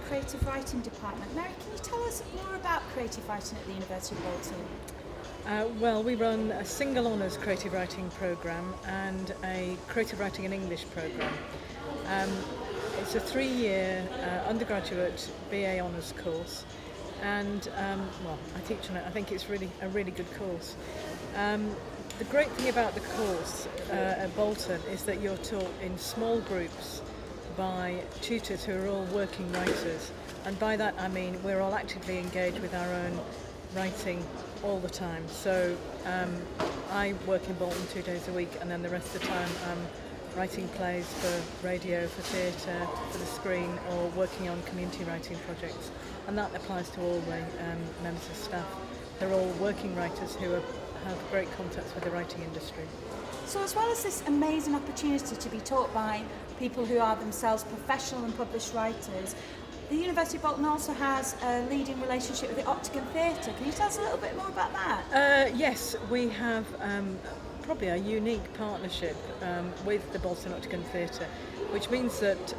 creative writing department. Mary, can you tell us more about creative writing at the University of Bolton? Well, we run a single honours creative writing programme and a creative writing in English programme. It's a 3-year undergraduate BA honours course, and I teach on it. I think it's really a really good course. The great thing about the course at Bolton is that you're taught in small groups by tutors who are all working writers, and by that I mean we're all actively engaged with our own writing all the time. So I work in Bolton 2 days a week, and then the rest of the time I'm writing plays for radio, for theatre, for the screen, or working on community writing projects, and that applies to all the members of staff. They're all working writers who have great contacts with the writing industry. So as well as this amazing opportunity to be taught by people who are themselves professional and published writers, the University of Bolton also has a leading relationship with the Octagon Theatre. Can you tell us a little bit more about that? Yes, we have probably a unique partnership with the Bolton Octagon Theatre, which means that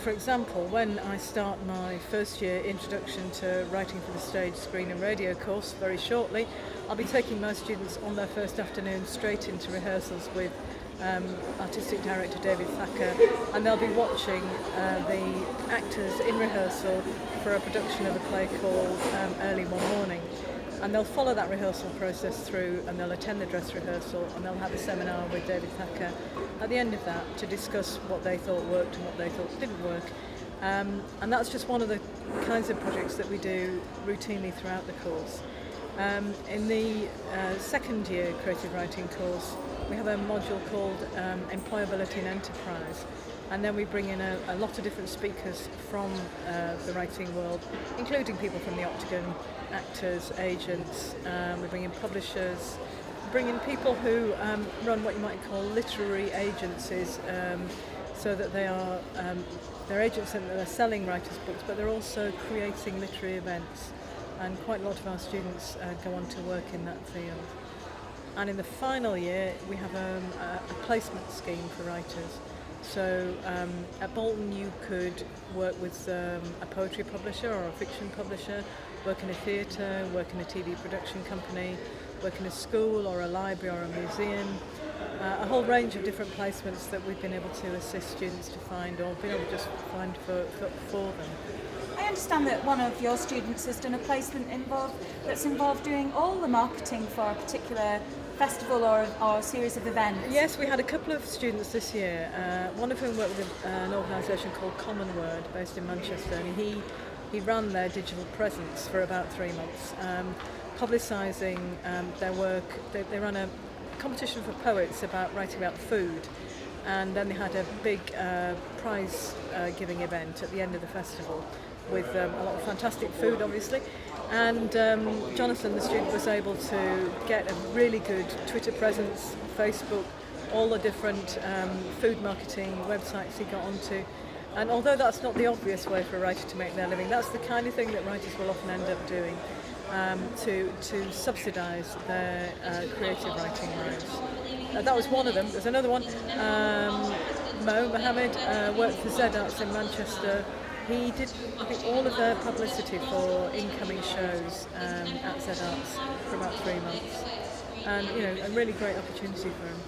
for example, when I start my first year introduction to writing for the stage, screen and radio course very shortly, I'll be taking my students on their first afternoon straight into rehearsals with Artistic Director David Thacker, and they'll be watching the actors in rehearsal for a production of a play called Early One Morning. And they'll follow that rehearsal process through, and they'll attend the dress rehearsal, and they'll have a seminar with David Thacker at the end of that to discuss what they thought worked and what they thought didn't work. And that's just one of the kinds of projects that we do routinely throughout the course. In the second year creative writing course, we have a module called Employability and Enterprise, and then we bring in a lot of different speakers from the writing world, including people from the Octagon, actors, agents. We bring in publishers, bring in people who run what you might call literary agencies, so that they're agents and they're selling writers' books, but they're also creating literary events, and quite a lot of our students go on to work in that field. And in the final year we have a placement scheme for writers. So at Bolton you could work with a poetry publisher or a fiction publisher, work in a theatre, work in a TV production company, work in a school or a library or a museum, a whole range of different placements that we've been able to assist students to find, or been able to just find for them. I understand that one of your students has done a placement that's involved doing all the marketing for a particular festival or a series of events. Yes, we had a couple of students this year, one of whom worked with an organisation called Common Word based in Manchester, and he ran their digital presence for about 3 months, publicising their work. They ran a competition for poets about writing about food, and then they had a big prize giving event at the end of the festival with a lot of fantastic food, obviously. And Jonathan, the student, was able to get a really good Twitter presence, Facebook, all the different food marketing websites he got onto. And although that's not the obvious way for a writer to make their living, that's the kind of thing that writers will often end up doing to subsidise their creative writing lives. That was one of them. There's another one. Mohammed worked for Z Arts in Manchester. He did, I think, all of their publicity for incoming shows at Z Arts for about 3 months, and a really great opportunity for him.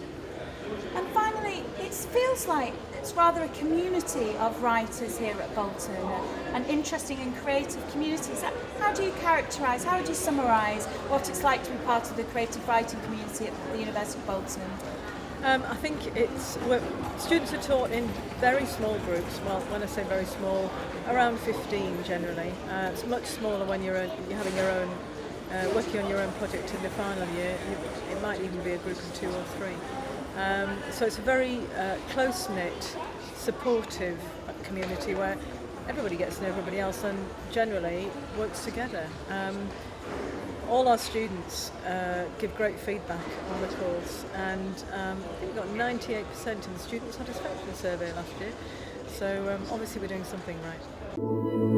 And finally, it feels like it's rather a community of writers here at Bolton, an interesting and creative community. How do you characterise, how would you summarise what it's like to be part of the creative writing community at the University of Bolton? I think students are taught in very small groups. Well, when I say very small, around 15 generally. It's much smaller when you're having your own, working on your own project in the final year. It might even be a group of 2 or 3. So it's a very close-knit, supportive community where everybody gets to know everybody else and generally works together. All our students give great feedback on the course, and I think we got 98% in the student satisfaction survey last year, so obviously we're doing something right.